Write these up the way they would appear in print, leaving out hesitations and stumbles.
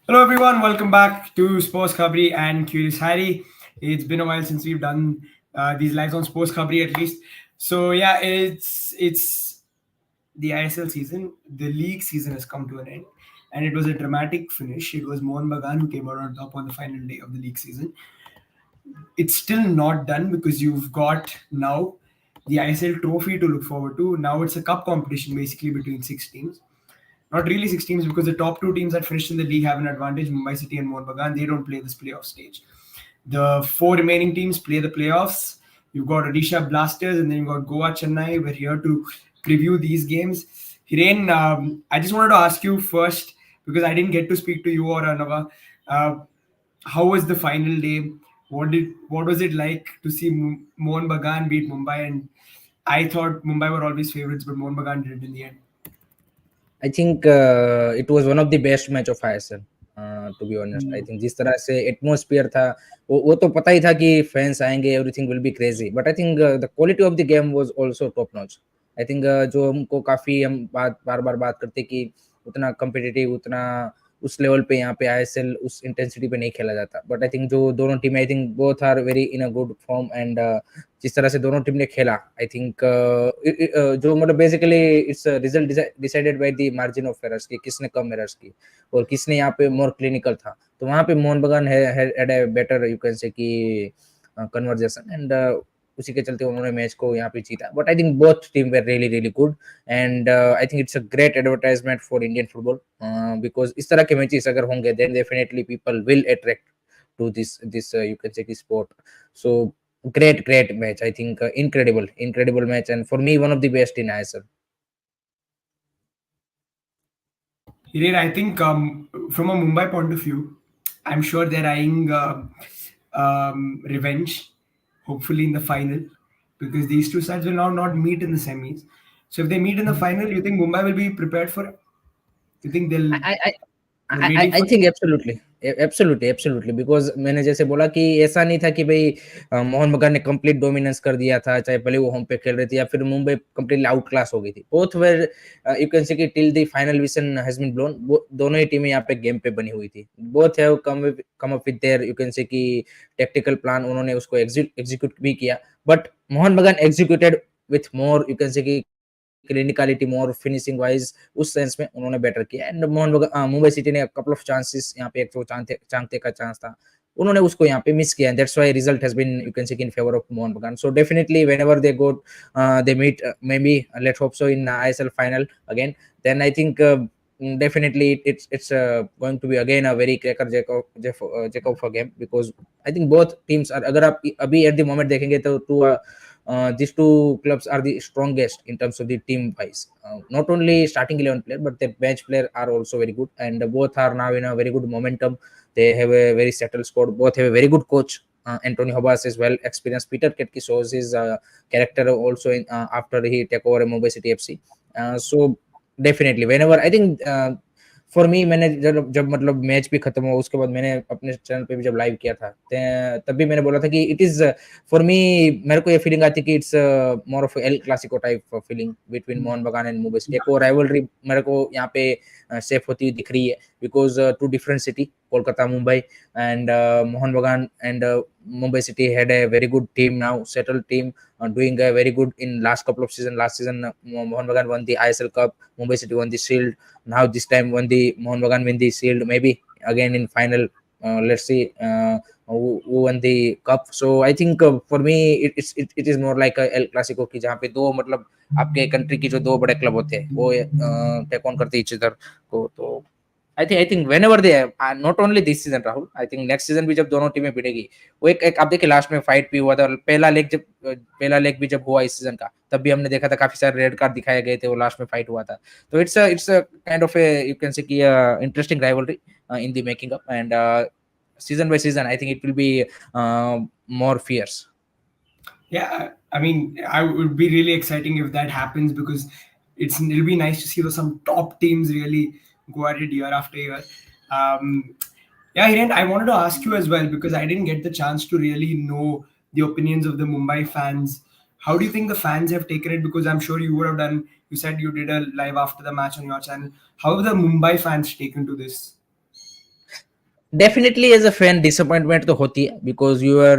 Hello, everyone. Welcome back to Sports Khabri and Curious Harry. It's been a while since we've done these lives on Sports Khabri, at least. So yeah, it's the ISL season. The league season has come to an end, and it was a dramatic finish. It was Mohun Bagan who came out on top on the final day of the league season. It's still not done because you've got now the ISL trophy to look forward to. Now it's a cup competition basically between six teams, not really six teams because the top two teams that finished in the league have an advantage. Mumbai City and Mohun Bagan, they don't play this playoff stage. The four remaining teams play the playoffs. You've got Odisha Blasters and then you've got Goa Chennai. We're here to preview these games. Hiren, I just wanted to ask you first because I didn't get to speak to you or Anava. Uh, how was the final day? What was it like to see Mohun Bagan beat Mumbai? And I thought Mumbai were always favorites, but Mohun Bagan did it in the end. I think it was one of the best match of ISL. To be honest, I think जिस तरह से atmosphere था वो तो पता ही था कि fans आएंगे, everything will be crazy, but I think the quality of the game was also top notch. I think जो हमको काफी हम बार बार बात करते कि उतना कम्पिटिटिव, उतना उस लेवल पे यहाँ पे आईएसएल उस इंटेंसिटी पे नहीं खेला जाता, बट आई थिंक जो दोनों team, I think both are very in a good form. And जिस तरह से दोनों टीम ने खेला, आई थिंक जो मतलब basically it's result decided by the margin of errors की किसने कम एरर्स की और किसने यहाँ पे मोर क्लिनिकल था. तो वहाँ पे मोहन बगान had a better you can say कि कन्वर्जेशन, एंड उसी के चलते उन्होंने मैच को यहाँ पे जीता. But I think both team were really really good, and I think it's a great advertisement for Indian football, because इस तरह के मैचेस अगर होंगे then definitely people will attract to this you can say this sport. So great match, I think. Incredible match, and for me one of the best in ISL. Hiren, I think from a Mumbai point of view, I'm sure they're eyeing revenge, hopefully in the final, because these two sides will now not meet in the semis. So if they meet in the final, you think Mumbai will be prepared for it? You think they'll waiting I for think absolutely because मैंने जैसे बोला कि ऐसा नहीं था कि भाई मोहन बगान ने कंप्लीट डोमिनेंस कर दिया था, चाहे भले वो होम पे खेल रहे थे या फिर मुंबई कंप्लीटली आउट क्लास हो गई थी. Both where you can say कि टिल द फाइनल विशन हैज बीन ब्लोन, दोनों ही टीमें यहाँ पे गेम पे बनी हुई थी. Both have come up with their you can say कि टेक्टिकल प्लान, उन्होंने उसको एग्जीक्यूट भी किया. बट मोहन बगान executed with more you can say कि क्लिनिकलिटी, मोर फिनिशिंग वाइज उस सेंस में उन्होंने बेटर किया. एंड मुंबई सिटी ने कपल ऑफ चांसेस यहाँ पे, एक तो चांगते का चांस था, उन्होंने उसको यहाँ पे मिस किया. That's why result has been you can say in favour of Mohun Bagan. So definitely whenever they go they meet, maybe let's hope so in ISL final again, then I think definitely it's going to be again a very cracker jack of a game, because I think both teams are, अगर आप अभी at the moment देखेंगे तो these two clubs are the strongest in terms of the team wise. Not only starting 11 player, but their bench player are also very good, and both are now in a very good momentum. They have a very settled squad. Both have a very good coach. Anthony Hobas is well experienced. Peter Ketki shows his character also in after he take over Mumbai City FC. So definitely whenever I think for me, मैंने जब मतलब match भी खत्म हुआ उसके बाद मैंने अपने चैनल पे भी जब लाइव किया था तब भी मैंने बोला था कि इट इज फॉर मी, मेरे को ये फीलिंग आती कि it's more of El Clasico type feeling between Mohan बगान एंड मुंबई सिटी. एक वो राइवलरी मेरे को यहाँ पे सेफ होती हुई दिख रही है, because two different city, Kolkata Mumbai, and Mohan Bagan and Mumbai City had a very good team now, settled team, doing a very good in last couple of season. Last season Mohan Bagan won the ISL Cup, Mumbai City won the Shield. Now this time when the Mohan Bagan win the Shield, maybe again in final, let's see who won the cup. So I think for me it is more like a El Clasico की जहाँ पे दो मतलब आपके country की जो दो बड़े क्लब होते हैं वो टेक ऑन करते each other को. तो I think whenever they not only this season Rahul, I think next season भी जब दोनों टीमें भिड़ेगी, वो एक आप देखिए लास्ट में फाइट भी हुआ था. पहला लेग भी जब हुआ इस सीजन का, तब भी हमने देखा था काफी सारे रेड कार्ड दिखाए गए थे, वो लास्ट में फाइट हुआ था. तो it's a kind of a you can say कि interesting rivalry in the making up, and season by season I think it will be more fierce. Yeah, I mean, it would be really exciting if that happens because it'll be nice to see some top teams really go at it year after year. Yeah, Hiren, I wanted to ask you as well because I didn't get the chance to really know the opinions of the Mumbai fans. How do you think the fans have taken it? Because I'm sure you would have done. You said you did a live after the match on your channel. How have the Mumbai fans taken to this? Definitely, as a fan, disappointment तो होती है because you are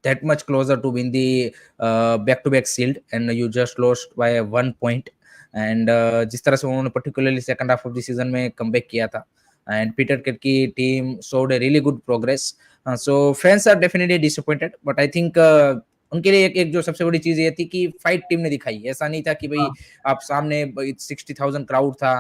that much closer to win the back-to-back shield and you just lost by 1 point. And जिस तरह से उन्होंने particularly second half of the season में comeback किया था, and Peter Kit की team showed a really good progress. So fans are definitely disappointed, but I think उनके लिए एक एक जो सबसे बड़ी चीज ये थी कि फाइट टीम ने दिखाई. ऐसा नहीं था कि भाई हाँ. आप सामने 60,000 क्राउड था,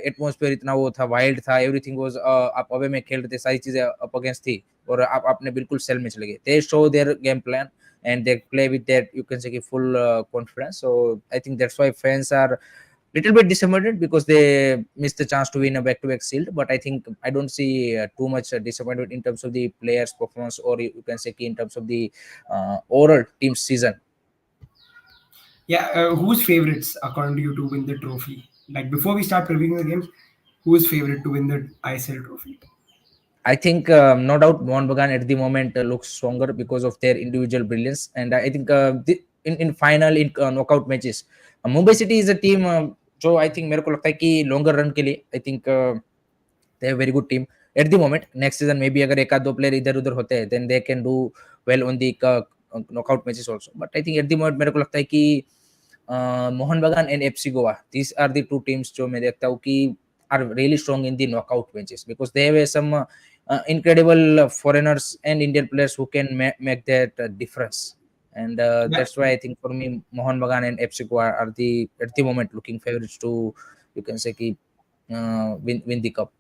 एटमॉस्फेयर इतना वो था, वाइल्ड था, एवरीथिंग वाज, आप अवे में खेल रहे थे, सारी चीजें अप अगेंस्ट थी और आप आपने बिल्कुल सेल में चले गए. दे show their game plan and they play with that, you can say, full confidence. So I think that's why fans are little bit disappointed because they missed the chance to win a back-to-back shield. But I think I don't see too much disappointment in terms of the players performance, or you can say in terms of the overall team season. Yeah, who's favorites according to you to win the trophy? Like before we start previewing the games, who's favorite to win the ISL trophy? I think no doubt Mohan Bagan at the moment looks stronger because of their individual brilliance, and I think in final, in knockout matches, Mumbai City is a team जो I think मेरे को लगता है कि longer run के लिए I think they have very good team at the moment. Next season maybe अगर एक आध दो player इधर उधर होते हैं then they can do well on the knockout matches also. But I think at the moment मेरे को लगता है कि मोहन बगान and FC Goa, these are the two teams जो मैं देखता हूँ कि are really strong in the knockout matches because they have some incredible foreigners and Indian players who can make that difference. And Yeah. that's why I think for me, Mohan Bagan and FC Goa are the at the moment looking favorites to, you can say, win the cup.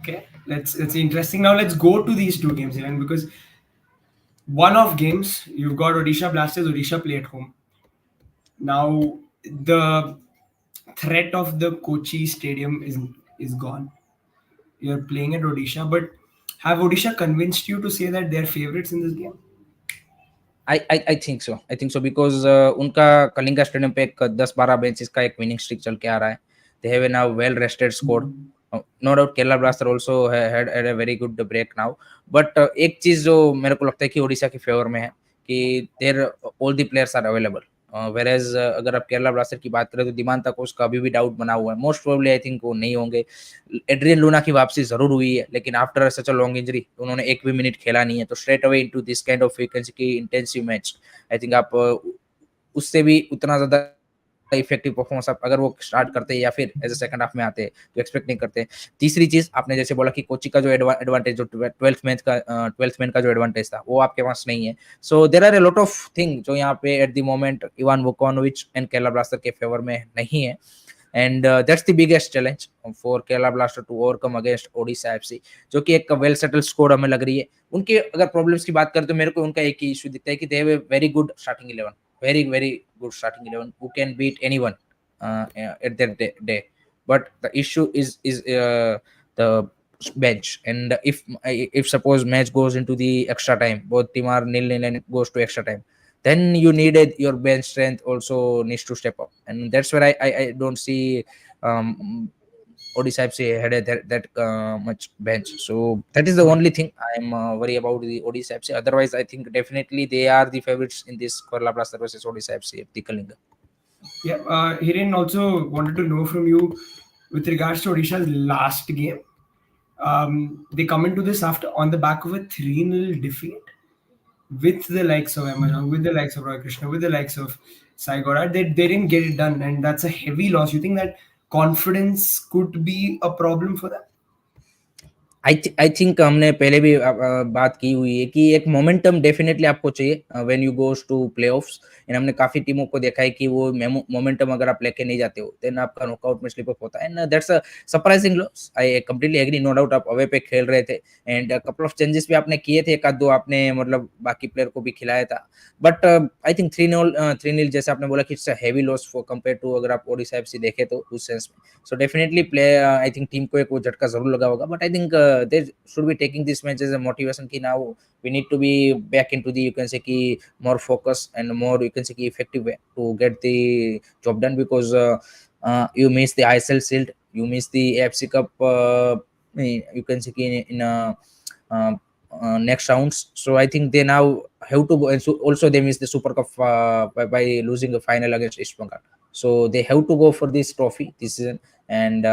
Okay, let's interesting. Now let's go to these two games, even because one of games you've got Odisha Blasters. Odisha play at home. Now the threat of the Kochi stadium is gone. You're playing at Odisha, but have Odisha convinced you to say that they're favorites in this game? I think so. I think so because उनका Kalinga stadium पे एक 10-12 benches का एक winning streak चल के आ रहा है. They have a now well rested squad. No doubt Kerala Blaster also had a very good break now. But एक चीज जो मेरे को लगता है कि ओडिशा के फेवर में है कि there all the players are available. Whereas अगर आप केरला ब्लास्टर की बात करें तो दिमाग तक उसका अभी भी डाउट बना हुआ है. मोस्ट प्रोबेबली आई थिंक वो नहीं होंगे. एड्रियन लूना की वापसी जरूर हुई है लेकिन after such a long injury उन्होंने एक भी मिनट खेला नहीं है, तो straight away into this kind of frequency की इंटेंसिव मैच, आई थिंक आप उससे भी उतना ज्यादा इफेक्टिव परफॉर्मेंस आप अगर वो स्टार्ट करते या फिर एज अ सेकंड हाफ में आते तो एक्सपेक्ट नहीं करते. तीसरी चीज आपने जैसे बोला कि कोची का जो एडवांटेज, जो 12th मैन का जो एडवांटेज था वो आपके पास नहीं है. So there are a lot of thing जो यहाँ पे at the moment Ivan Vukomanovic and Kerala blaster के फेवर में नहीं है. And that's the biggest challenge for Kerala Blaster to overcome against Odisha FC, जो कि एक वेल सेटल स्कोर हमें लग रही है. उनके अगर प्रॉब्लम्स की बात करें तो मेरे को उनका एक ही इशू दिखता है कि they have a very good starting 11, very good starting 11 who can beat anyone at their day. But the issue is the bench, and if suppose match goes into the extra time, both team are nil and goes to extra time, then you needed your bench strength also needs to step up, and that's where I don't see um, Odisha FC had that much bench. So that is the only thing I'm worried about the Odisha FC. Otherwise, I think definitely they are the favorites in this Kerala Blaster versus Odisha FC at the Kalinga. Yeah, Hiren also wanted to know from you with regards to Odisha's last game. They come into this after on the back of a 3-0 defeat with the likes of Amazon, with the likes of Roy Krishna, with the likes of Sai Goda. They didn't get it done, and that's a heavy loss. You think that confidence could be a problem for them? I think हमने पहले भी बात की हुई है कि एक momentum definitely आपको चाहिए when you goes to playoffs. And हमने काफी टीमों को देखा है कि वो मोमेंटम अगर आप लेके नहीं जाते हो देन आपका नॉकआउट में स्लिप अप होता है. And that's a surprising loss. I completely agree. No doubt आप अवे पे खेल रहे थे एंड कपल ऑफ चेंजेस भी आपने किए थे, एक आध दो आपने मतलब बाकी प्लेयर को भी खिलाया था. बट आई थिंक 3-0 जैसे आपने बोला कि it's a heavy loss for compare to अगर आप ओडिशा एफसी देखे तो उस सेंस में. So definitely play I think team को एक वो झटका जरूर लगा होगा. But I think they should be taking this match as a motivation ki now we need to be back into the, you can say, ki more focus and more, you can say, ki effective way to get the job done because you miss the ISL Shield, you miss the AFC Cup, you can say ki in uh, next rounds. So I think they now have to go, and so also they miss the Super Cup by losing the final against East Bengal. So they have to go for this trophy this season, and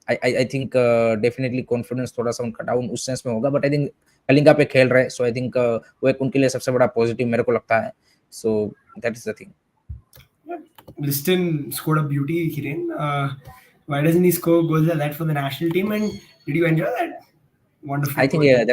I think definitely confidence थोड़ा सा उनका down उस sense में होगा, but I think Kalinga पे खेल रहे हैं, सो आई थिंक वो एक उनके लिए सबसे बड़ा पॉजिटिव मेरे को लगता है, सो that is the thing. Yeah. Liston scored a beauty, Kiran. Why doesn't he score goals like that for the national team? And did you enjoy that wonderful I think goal?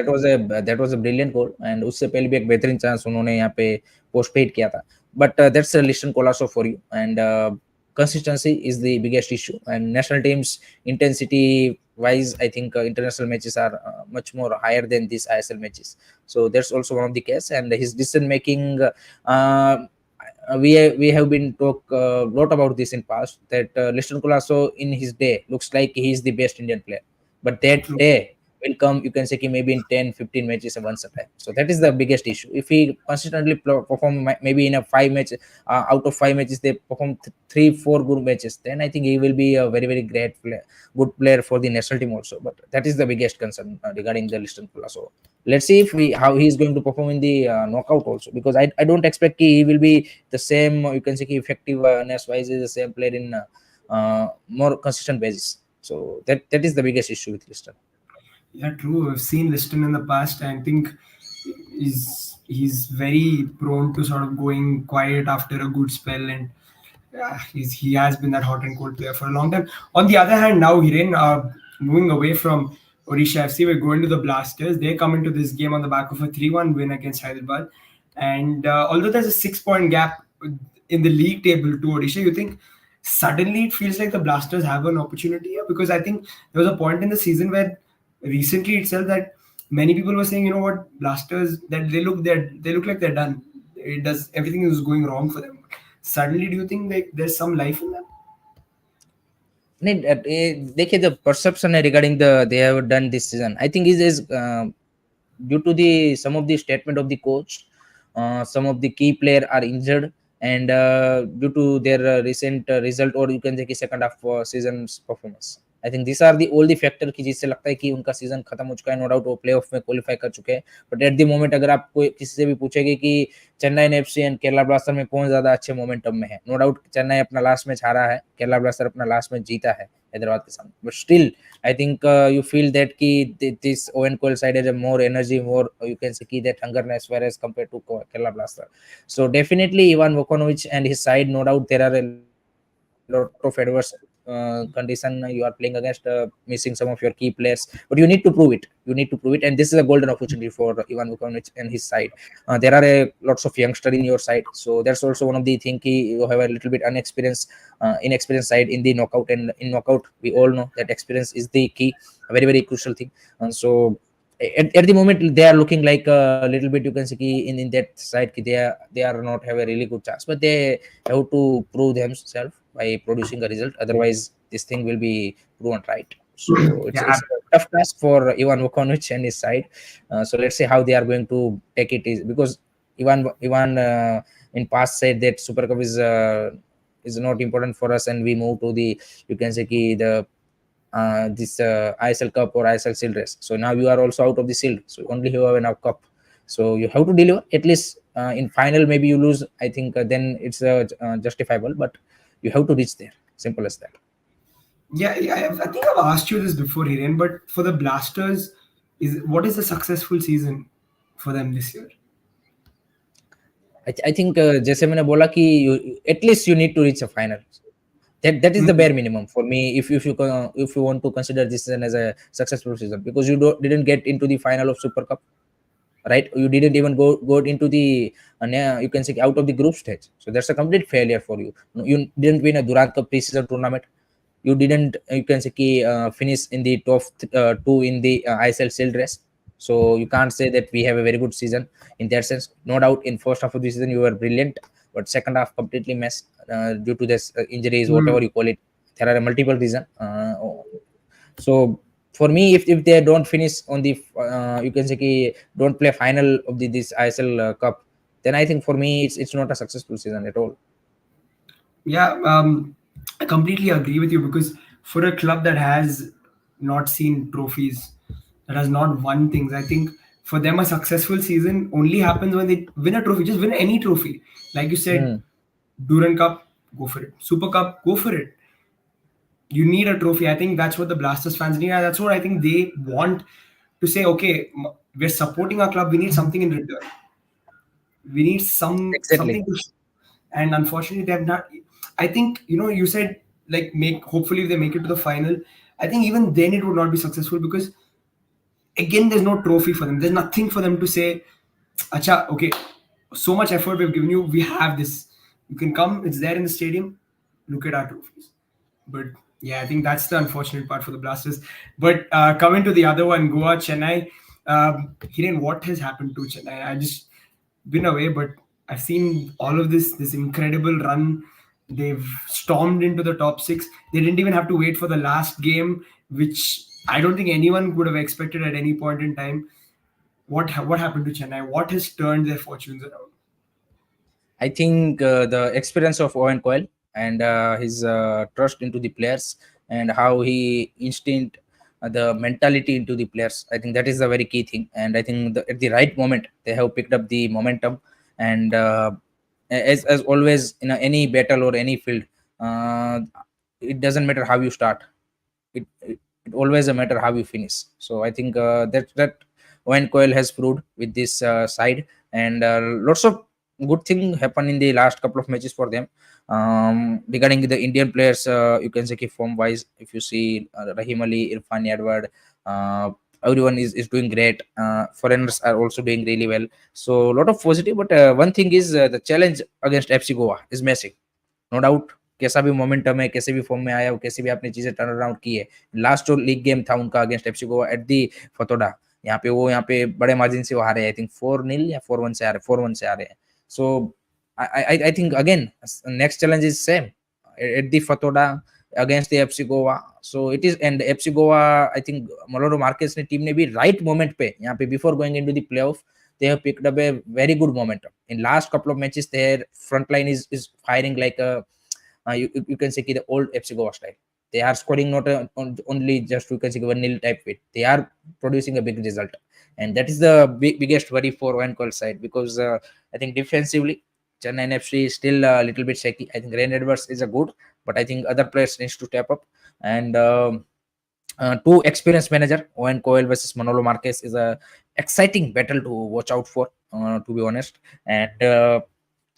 That was a brilliant goal, and उससे पहले भी एक बेहतरीन chance उन्होंने यहाँ पे postpaid किया था, but that's Liston Colaco for you, and consistency is the biggest issue, and national teams intensity wise I think international matches are much more higher than these ISL matches, so that's also one of the case, and his decision making, we have been talk a lot about this in past, that Liston Colasso in his day looks like he is the best Indian player, but that True. day will come, you can say ki maybe in 10-15 matches once a time, so that is the biggest issue. If he consistently perform maybe in a 5 match, out of 5 matches they perform 3-4 good matches, then I think he will be a very very great player, good player for the national team also, but that is the biggest concern regarding the Liston Colasso. Let's see if how he is going to perform in the knockout also, because I don't expect he will be the same, you can say effectiveness wise is the same player in more consistent basis, so that is the biggest issue with Liston. Yeah, true. I've seen Liston in the past. I think he's very prone to sort of going quiet after a good spell, and he has been that hot and cold player for a long time. On the other hand, now Hiren, moving away from Odisha FC, we're going to the Blasters. They come into this game on the back of a 3-1 win against Hyderabad, and although there's a 6 point gap in the league table to Odisha, you think suddenly it feels like the Blasters have an opportunity here? Because I think there was a point in the season where recently itself that many people were saying, you know what, Blasters, that they look like they're done. It does everything is going wrong for them. Suddenly, do you think like there's some life in them? नहीं, देखिए the perception regarding the they have done this season, I think is due to the some of the statement of the coach, some of the key player are injured, and due to their recent result, or you can say कि second half season's performance, I think these are the all the factor कि जिससे लगता है कि उनका season खत्म हो चुका है, नो डाउट वो प्ले ऑफ में क्वालिफाई कर चुके हैं, बट एट द मोमेंट अगर आप कोई किसी से भी पूछेंगे कि Chennai FC and Kerala blaster में कौन ज्यादा अच्छे मोमेंटम में है, नो डाउट चेन्नई अपना लास्ट मैच हारा है, केरला ब्लास्टर अपना लास्ट मैच जीता है हैदराबाद के सामने, but still I think you feel that this Owen Coyle side has a more energy, more you can say that hungerness, whereas compared to Kerala Blaster. So definitely Ivan Vukonovic and his side, no doubt there are a lot of adverse condition you are playing against, missing some of your key players, but you need to prove it. You need to prove it, and this is a golden opportunity for Ivan Vukonovic and his side. There are lots of youngster in your side, so that's also one of the thing you have a little bit inexperienced side in the knockout, and in knockout we all know that experience is the key, a very very crucial thing. And so at the moment they are looking like a little bit, you can see in that side they are not have a really good chance, but they have to prove themselves by producing a result, otherwise this thing will be proven right. So it's Yeah, it's a tough task for Ivan Vukovic and his side. So let's see how they are going to take it, is because Ivan in past said that Super Cup is not important for us, and we move to the, you can say the this ISL Cup or ISL Shield race. So now you are also out of the Shield, so only you have enough cup. So you have to deliver at least in final. Maybe you lose. I think then it's justifiable, but you have to reach there. Simple as that. yeah. I think I've asked you this before, Hiren, but for the Blasters, what is a successful season for them this year? I think जैसे मैंने बोला कि at least you need to reach a final. That is the Hmm. bare minimum for me, if you want to consider this season as a successful season, because you didn't get into the final of Super Cup, right? You didn't even go into the you can say out of the group stage, so that's a complete failure for you. You didn't win a Durand Cup preseason tournament. You didn't, you can say finish in the top two in the ISL Shield race. So you can't say that we have a very good season in that sense. No doubt in first half of the season you were brilliant, but second half completely messed due to this injuries, whatever Hmm. you call it. There are a multiple reasons. So for me, if they don't finish on the you can say don't play final of this ISL Cup, then I think for me it's not a successful season at all. Yeah, I completely agree with you because for a club that has not seen trophies, that has not won things, I think for them a successful season only happens when they win a trophy. Just win any trophy, like you said, Hmm. Durand Cup, go for it. Super Cup, go for it. You need a trophy. I think that's what the Blasters fans need. And that's what I think they want to say. Okay, we're supporting our club. We need something in return. We need something Exactly. to. And unfortunately, they have not. I think you said like make hopefully if they make it to the final. I think even then it would not be successful because again there's no trophy for them. There's nothing for them to say. Acha, okay, so much effort we've given you. We have this. You can come. It's there in the stadium. Look at our trophies. But yeah, I think that's the unfortunate part for the Blasters. But coming to the other one, Goa, Chennai. Hiren, what has happened to Chennai? I just been away, but I've seen all of this incredible run. They've stormed into the top six. They didn't even have to wait for the last game, which I don't think anyone would have expected at any point in time. What happened to Chennai? What has turned their fortunes around? I think the experience of Owen Coyle and his trust into the players and how he instinct the mentality into the players. I think that is the very key thing. And I think at the right moment they have picked up the momentum. And as always in any battle or any field, uh, it doesn't matter how you start. It always a matter how you finish. So I think that Owen Coyle has proved with this side, and lots of good thing happen in the last couple of matches for them. Regarding the Indian players, you can say form wise, if you see Rahim Ali, Irfan Edward, uh, everyone is doing great. Foreigners are also doing really well. So a lot of positive, but one thing is the challenge against FC Goa is massive, no doubt. कैसा भी momentum है, कैसे भी form में आया हो, कैसे भी आपने चीजें टर्न अराउंड की है. लास्ट जो लीग गेम था उनका against FC Goa at the Fatorda, यहाँ पे बड़े मार्जिन से वो हारे. आई थिंक 4-0 या 4-1 से आ रहे, 4-1 से आ रहे हैं. So I think again next challenge is same at the Fatorda against the FC Goa. So it is and FC Goa, I think Manolo Marquez ने टीम ने भी राइट मोमेंट पे यहाँ पे before going into the playoff they have picked up a very good momentum. In last couple of matches, their front line is firing like a you can say the old FC Goa style. They are scoring not only just you can say 1-0 type fit. They are producing a big result, and that is the biggest worry for Vancouver side because I think defensively Chennai FC is still a little bit shaky. I think Rain Edwards is a good, but I think other players needs to step up. And two experienced manager Owen Coyle versus Manolo Marquez is a exciting battle to watch out for. To be honest, and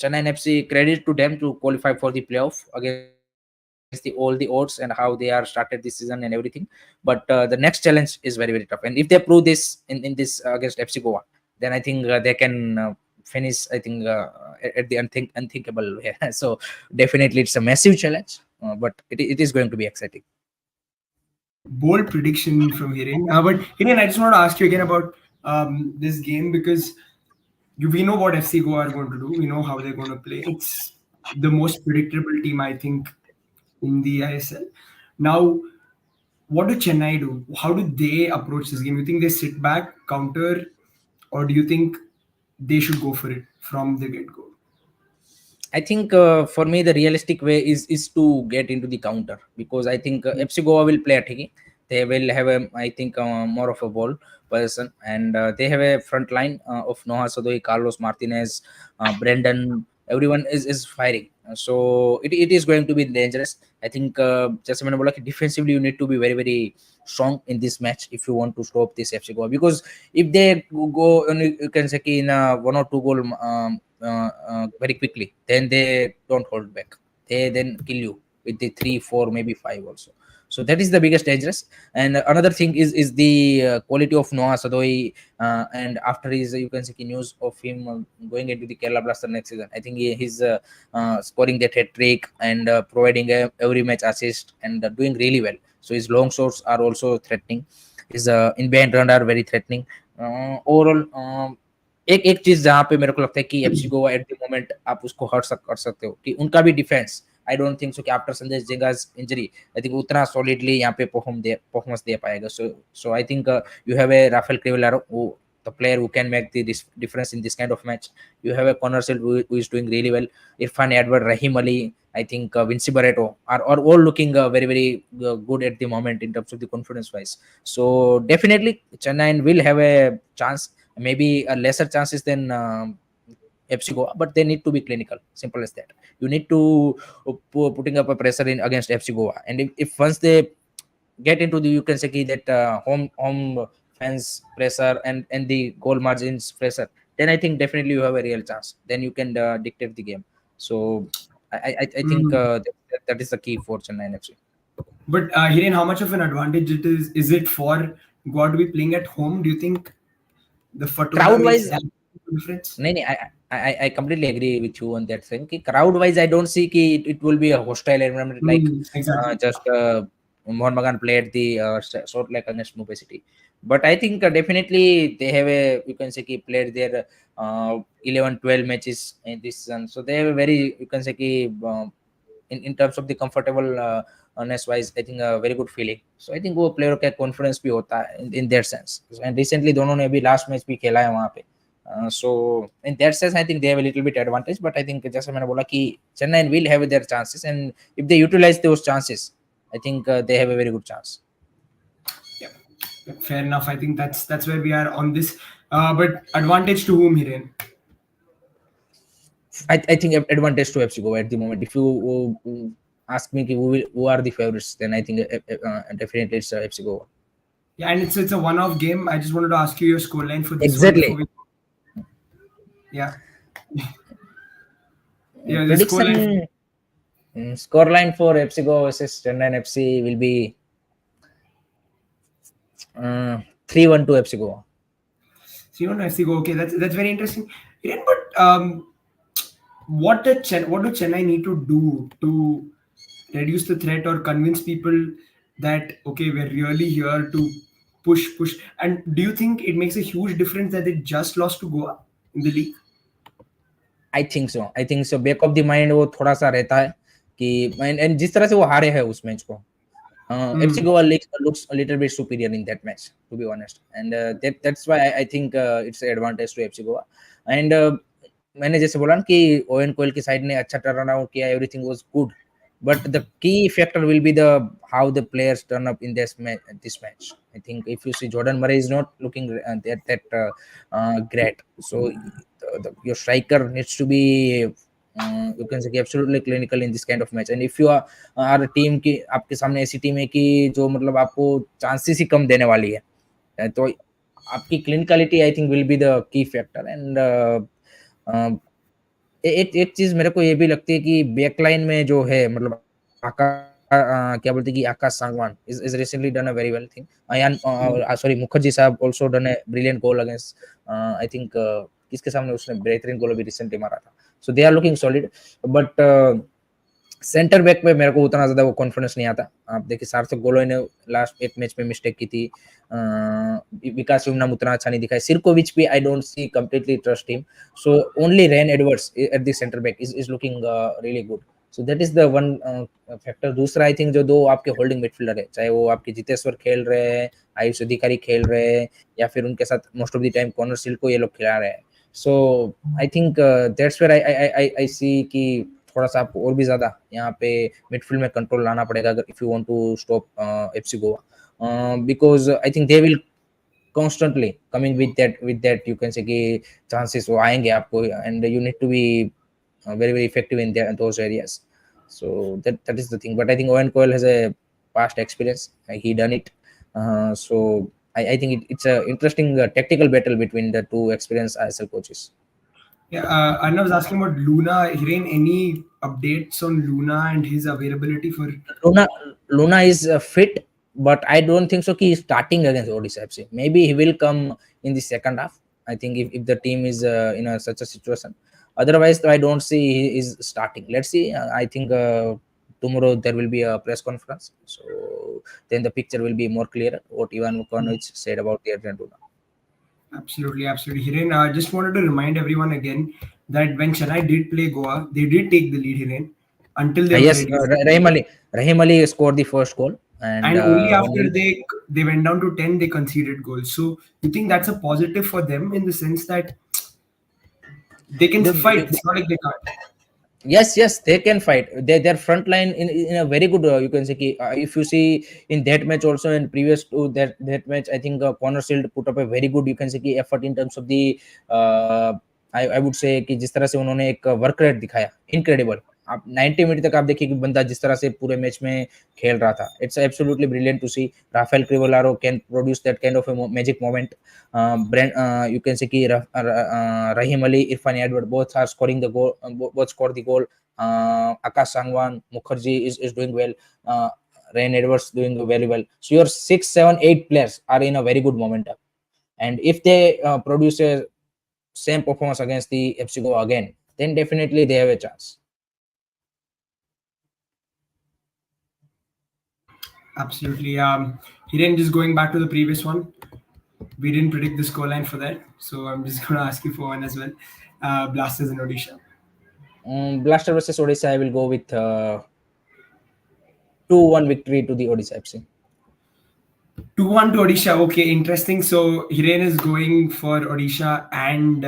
Chennai FC, credit to them to qualify for the playoff against all the odds and how they are started this season and everything. But the next challenge is very very tough, and if they prove this in this against FC Goa, then I think they can finish. I think at the unthinkable. Yeah. So definitely it's a massive challenge, but it is going to be exciting. Bold prediction from Hiren. But Hiren, I just want to ask you again about this game because we know what FC Goa are going to do. We know how they're going to play. It's the most predictable team, I think, in the ISL. Now, what do Chennai do? How do they approach this game? You think they sit back, counter, or do you think they should go for it from the get go? I think for me the realistic way is to get into the counter because I think FC Goa will play attacking. They will have a I think more of a ball person, and they have a front line of Noah Sadoi, Carlos Martinez, Brendan. Everyone is firing, so it is going to be dangerous. I think just like defensively you need to be very very strong in this match if you want to stop this FC Goa because if they go you can say in one or two goal very quickly, then they don't hold back. They then kill you with the 3, 4, maybe 5 also. So that is the biggest dangerous. And another thing is the quality of Noah Sadoi. And after his you can see news of him going into the Kerala Blaster next season, I think he's scoring that hat trick and providing every match assist and doing really well. So his long shots are also threatening. His in behind run are very threatening. Overall, एक एक चीज जहां पे मेरे को लगता है कि FC Goa at the moment आप उसको हर्ट कर सकते हो कि उनका भी defence I don't think so कि after Sanjay Jhingan's injury I think उतना सॉलिडली यहाँ पे परफॉर्मेंस दे पाएगा. So I think you have a Rafael Crivellaro who the player who can make the difference in this kind of match. You have a corner shield who is doing really well. Irfan Edward, Rahim Ali, I think Vinci Barreto are all looking very very good at the moment in terms of the confidence wise. So definitely Chennai will have a chance, maybe a lesser chances than FC Goa, but they need to be clinical. Simple as that. You need to putting up a pressure in against FC Goa, and if once they get into the, you can say that home fans pressure and the goal margins pressure, then I think definitely you have a real chance. Then you can dictate the game. So I think Mm. that is the key for Chennai FC. But Hiren, how much of an advantage it is? Is it for Goa to be playing at home? Do you think the Fatota Crowd makes wise, that difference? नहीं नहीं I completely agree with you on that thing कि crowd wise I don't see कि it will be a hostile environment like Exactly. just Mohan Bagan played the sort like against Mumbai City, but I think definitely they have a, you can say कि played their 11-12 matches in this season, so they have a very, you can say कि in terms of the comfortable ness wise I think a very good feeling. So I think वो player का confidence भी होता है in their sense, and recently दोनों ने अभी last match भी खेला है वहाँ पे. So in that sense, I think they have a little bit advantage, but I think जैसे मैंने बोला कि Chennai will have their chances, and if they utilize those chances, I think they have a very good chance. Yeah, fair enough. I think that's where we are on this. But advantage to whom, Hiren? I think advantage to FC Goa at the moment. If you ask me who are the favorites, then I think definitely it's FC Goa. Yeah, and it's a one-off game. I just wanted to ask you your scoreline for this one before Exactly. we. Yeah, yeah, the scoreline. Prediction scoreline for FC Goa versus Chennai FC will be 3-1 to FC Goa. So you want to FC go? Okay, that's very interesting. Hiren, but what do Chennai need to do to reduce the threat or convince people that okay, we're really here to push? And do you think it makes a huge difference that they just lost to Goa in the league? I think so back of the mind वो थोड़ा सा रहता है कि and जिस तरह से वो हारे हैं उस मैच को, FC Hmm. Goa looks a little bit superior in that match, to be honest, and that's why I think it's an advantage to FC Goa. And मैंने जैसे बोला ना कि ओवेन कोयल की साइड ने अच्छा टर्न अराउंड किया, everything was good, but the key factor will be the how the players turn up in this match. I think if you see Jordan Murray is not looking that great, so your striker needs to be you can say absolutely clinical in this kind of match. And if you are a team की आपके सामने ऐसी team है कि जो मतलब आपको chances ही कम देने वाली है, तो आपकी clinicality I think will be the key factor. And एक एक चीज मेरे को ये भी लगती है कि बैकलाइन में जो है मतलब क्या बोलते हैं कि आकाश Sangwan is recently done a very well thing. Ayan, sorry, Mukherjee साहब also done a brilliant goal against I think किसके सामने उसने बेहतरीन गोल भी रिसेंटली मारा था. So they are looking solid, but centre back पे मेरे को उतना ज्यादा वो कॉन्फिडेंस नहीं आता. आप देखिए सार्थक गोलोई ने लास्ट एक मैच में मिस्टेक की थी, विकास युमनाम उतना अच्छा नहीं दिखा है, सिरकोविच भी I don't see completely trust him. So only Ren Edwards at the centre back is looking really good. So that is the one factor. दूसरा आई थिंक जो दो आपके होल्डिंग मिडफील्डर है, चाहे वो आपके जितेश्वर खेल रहे हैं, आयुष अधिकारी खेल रहे हैं, या फिर उनके साथ most of the time corner सील को ये लोग खिला रहे हैं. So I think that's where I see कि थोड़ा सा आपको और भी ज्यादा यहाँ पे मिडफील्ड में कंट्रोल लाना पड़ेगा अगर if you want to stop FC Goa, because I think they will constantly coming with that you can say कि chances वो आएंगे आपको, and you need to be very very effective in those areas. So that is the thing, but I think Owen Coyle has a past experience, he done it. So I think it's a interesting tactical battle between the two experienced ISL coaches. Yeah, Arnav was asking about Luna. Hiren, any updates on Luna and his availability for? Luna Luna is fit, but I don't think so. He is starting against Odisha FC. Maybe he will come in the second half. I think if the team is in such a situation. Otherwise, I don't see he is starting. Let's see. I think tomorrow there will be a press conference, so then the picture will be more clear. What Ivan Vukovic said about the Argentina. Absolutely, absolutely. Hiren, I just wanted to remind everyone again that when Chennai did play Goa, they did take the lead, Hiren, until they were Yes, ready. Rahim Ali scored the first goal, and And only when after he, they went down to 10, they conceded goals. So you think that's a positive for them in the sense that they can fight. the It's not like they can't. yes, they can fight. Their front line in a very good. You can say, if you see in that match also and previous to that match, I think Connor Shield put up a very good, you can say, effort in terms of the I would say कि जिस तरह से उन्होंने एक work rate दिखाया, incredible. आप 90 minute तक आप देखिए कि बंदा जिस तरह से पूरे मैच में खेल रहा था, it's absolutely brilliant to see. Rafael Crivellaro can produce that kind of a magic moment. You can say कि Rahim Ali, Irfan Edward both are scoring the goal, both scored the goal. Akash Sangwan, Mukherjee is doing well. Rain Edwards doing very well. So your 6, 7, 8 players are in a very good momentum, and if they produce a same performance against the FC Goa again, then definitely they have a chance. Absolutely. Hiren, just going back to the previous one, we didn't predict the scoreline for that, so I'm just going to ask you for one as well. Blasters in Odisha. Blaster versus Odisha, I will go with 2-1 victory to the Odisha FC. 2-1 to Odisha. Okay, interesting. So Hiren is going for Odisha and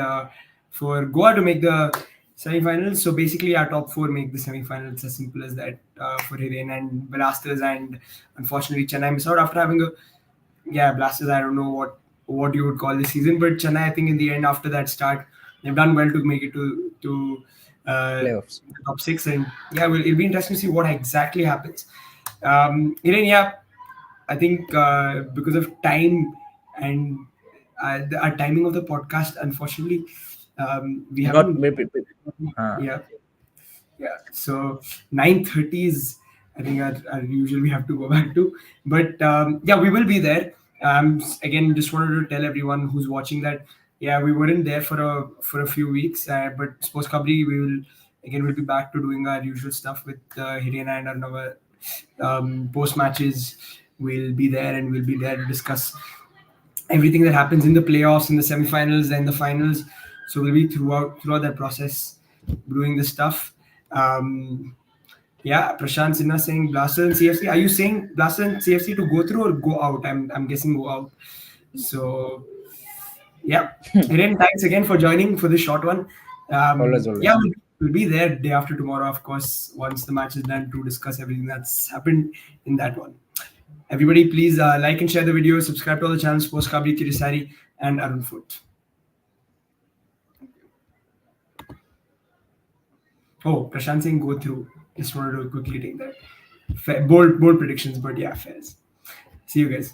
for Goa to make the semi-finals. So basically, our top four make the semi-finals. As simple as that for Hiren and Blasters. And unfortunately, Chennai missed out after having a Blasters. I don't know what you would call this season, but Chennai, I think in the end after that start, they've done well to make it to Playoffs. the top six. And it'll be interesting to see what exactly happens. Hiren, I think because of time and our timing of the podcast, unfortunately, we Not haven't. Yeah, so 9:30 is, I think, our usual we have to go back to. But we will be there. Again, just wanted to tell everyone who's watching that we weren't there for a few weeks, but Sports Kabri we'll be back to doing our usual stuff with Hirena and our post matches. We'll be there and we'll be there to discuss everything that happens in the playoffs, in the semifinals, and the finals. So we'll be throughout that process doing this stuff. Prashant Sinha saying Blaster and CFC. Are you saying Blaster and CFC to go through or go out? I'm guessing go out. So Hiren, thanks again for joining for this short one. Always. We'll be there day after tomorrow, of course, once the match is done to discuss everything that's happened in that one. Everybody, please like and share the video, subscribe to all the channels, Sports Kabri, Kirisari, and Arun Foot. Oh, Prashant Singh, go through. Just wanted to quickly take that. Bold predictions, but fairs. See you guys.